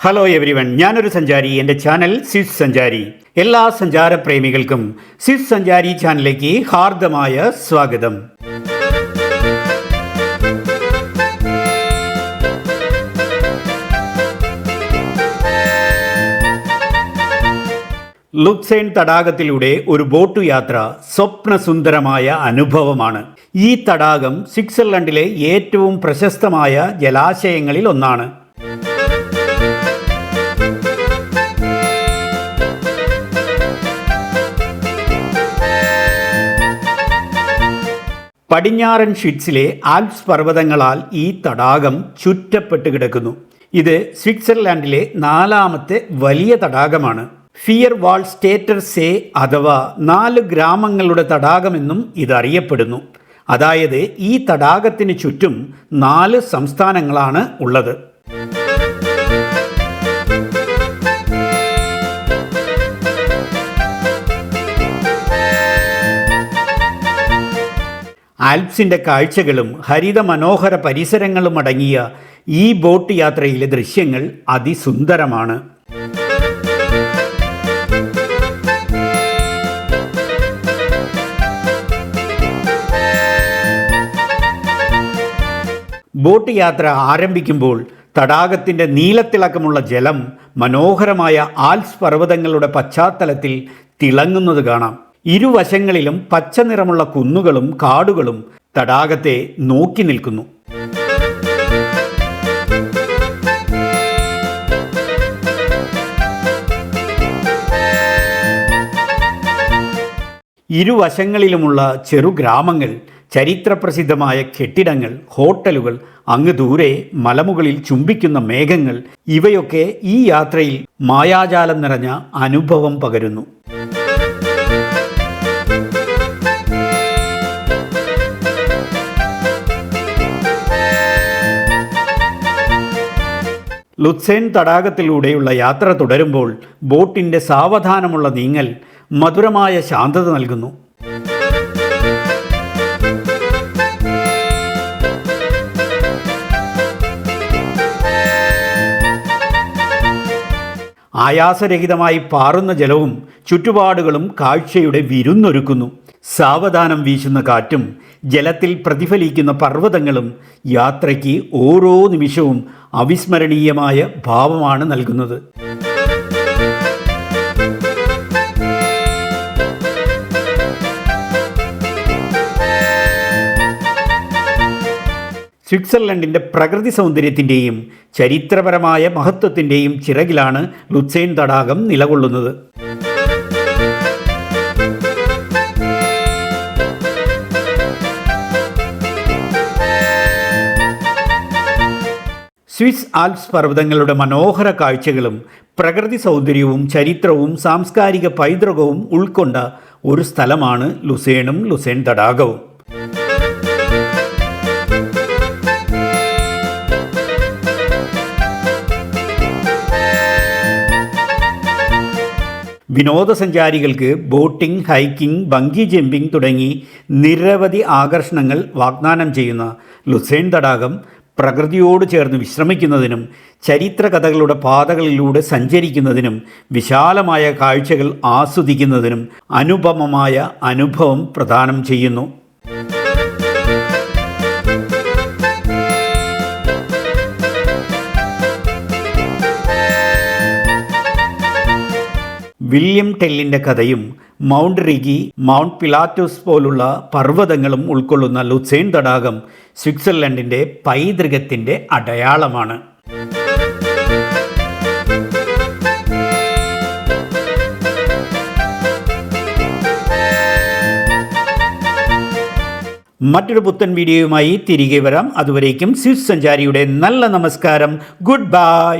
Hello everyone, ഞാനൊരു സഞ്ചാരി. എൻ്റെ ചാനൽ സ്വിസ് സഞ്ചാരി. എല്ലാ സഞ്ചാരപ്രേമികൾക്കും സ്വിസ് സഞ്ചാരി ചാനലിലേക്ക് ഹാർദമായ സ്വാഗതം. ലുസേൺ തടാകത്തിലൂടെ ഒരു ബോട്ട് യാത്ര സ്വപ്നസുന്ദരമായ അനുഭവമാണ്. ഈ തടാകം സ്വിറ്റ്സർലൻഡിലെ ഏറ്റവും പ്രശസ്തമായ ജലാശയങ്ങളിൽ ഒന്നാണ്. പടിഞ്ഞാറൻ ഷ്വിറ്റ്സിലെ ആൽപ്സ് പർവ്വതങ്ങളാൽ ഈ തടാകം ചുറ്റപ്പെട്ട് കിടക്കുന്നു. ഇത് സ്വിറ്റ്സർലാൻഡിലെ 4ാമത്തെ വലിയ തടാകമാണ്. ഫിയർ വാൾ സ്റ്റേറ്റർ സേ അഥവാ 4 ഗ്രാമങ്ങളുടെ തടാകമെന്നും ഇതറിയപ്പെടുന്നു. അതായത് ഈ തടാകത്തിന് ചുറ്റും 4 സംസ്ഥാനങ്ങളാണ് ഉള്ളത്. ആൽപ്സിൻ്റെ കാഴ്ചകളും ഹരിത മനോഹര പരിസരങ്ങളും അടങ്ങിയ ഈ ബോട്ട് യാത്രയിലെ ദൃശ്യങ്ങൾ അതിസുന്ദരമാണ്. ബോട്ട് യാത്ര ആരംഭിക്കുമ്പോൾ തടാകത്തിൻ്റെ നീലത്തിളക്കമുള്ള ജലം മനോഹരമായ ആൽപ്സ് പർവ്വതങ്ങളുടെ പശ്ചാത്തലത്തിൽ തിളങ്ങുന്നത് കാണാം. ഇരുവശങ്ങളിലും പച്ച നിറമുള്ള കുന്നുകളും കാടുകളും തടാകത്തെ നോക്കി നിൽക്കുന്നു. ഇരുവശങ്ങളിലുമുള്ള ചെറുഗ്രാമങ്ങൾ, ചരിത്രപ്രസിദ്ധമായ കെട്ടിടങ്ങൾ, ഹോട്ടലുകൾ, അങ്ങ് ദൂരെ മലമുകളിൽ ചുംബിക്കുന്ന മേഘങ്ങൾ, ഇവയൊക്കെ ഈ യാത്രയിൽ മായാജാലം നിറഞ്ഞ അനുഭവം പകരുന്നു. ലുസേൺ തടാകത്തിലൂടെയുള്ള യാത്ര തുടരുമ്പോൾ ബോട്ടിൻ്റെ സാവധാനമുള്ള നീങ്ങൽ മധുരമായ ശാന്തത നൽകുന്നു. ആയാസരഹിതമായി പാറുന്ന ജലവും ചുറ്റുപാടുകളും കാഴ്ചയുടെ വിരുന്നൊരുക്കുന്നു. സാവധാനം വീശുന്ന കാറ്റും ജലത്തിൽ പ്രതിഫലിക്കുന്ന പർവ്വതങ്ങളും യാത്രയ്ക്ക് ഓരോ നിമിഷവും അവിസ്മരണീയമായ ഭാവമാണ് നൽകുന്നത്. സ്വിറ്റ്സർലൻഡിൻ്റെ പ്രകൃതി സൗന്ദര്യത്തിൻ്റെയും ചരിത്രപരമായ മഹത്വത്തിൻ്റെയും ചിറകിലാണ് ലുസേൺ തടാകം നിലകൊള്ളുന്നത്. സ്വിസ് ആൽപ്സ് പർവ്വതങ്ങളുടെ മനോഹര കാഴ്ചകളും പ്രകൃതി സൗന്ദര്യവും ചരിത്രവും സാംസ്കാരിക പൈതൃകവും ഉൾക്കൊണ്ട ഒരു സ്ഥലമാണ് ലുസേണും ലുസേൺ തടാകവും. വിനോദസഞ്ചാരികൾക്ക് ബോട്ടിംഗ്, ഹൈക്കിംഗ്, ബങ്കി ജമ്പിംഗ് തുടങ്ങി നിരവധി ആകർഷണങ്ങൾ വാഗ്ദാനം ചെയ്യുന്ന ലുസേൺ തടാകം പ്രകൃതിയോട് ചേർന്ന് വിശ്രമിക്കുന്നതിനും ചരിത്ര കഥകളുടെ പാതകളിലൂടെ സഞ്ചരിക്കുന്നതിനും വിശാലമായ കാഴ്ചകൾ ആസ്വദിക്കുന്നതിനും അനുപമമായ അനുഭവം പ്രദാനം ചെയ്യുന്നു. വില്യം ടെല്ലിൻ്റെ കഥയും മൗണ്ട് റിഗി, മൗണ്ട് പിലാറ്റോസ് പോലുള്ള പർവ്വതങ്ങളും ഉൾക്കൊള്ളുന്ന ലുസേൺ തടാകം സ്വിറ്റ്സർലൻഡിൻ്റെ പൈതൃകത്തിൻ്റെ അടയാളമാണ്. മറ്റൊരു പുത്തൻ വീഡിയോയുമായി തിരികെ വരാം. അതുവരേക്കും സ്വിസ് സഞ്ചാരിയുടെ നല്ല നമസ്കാരം. Good bye.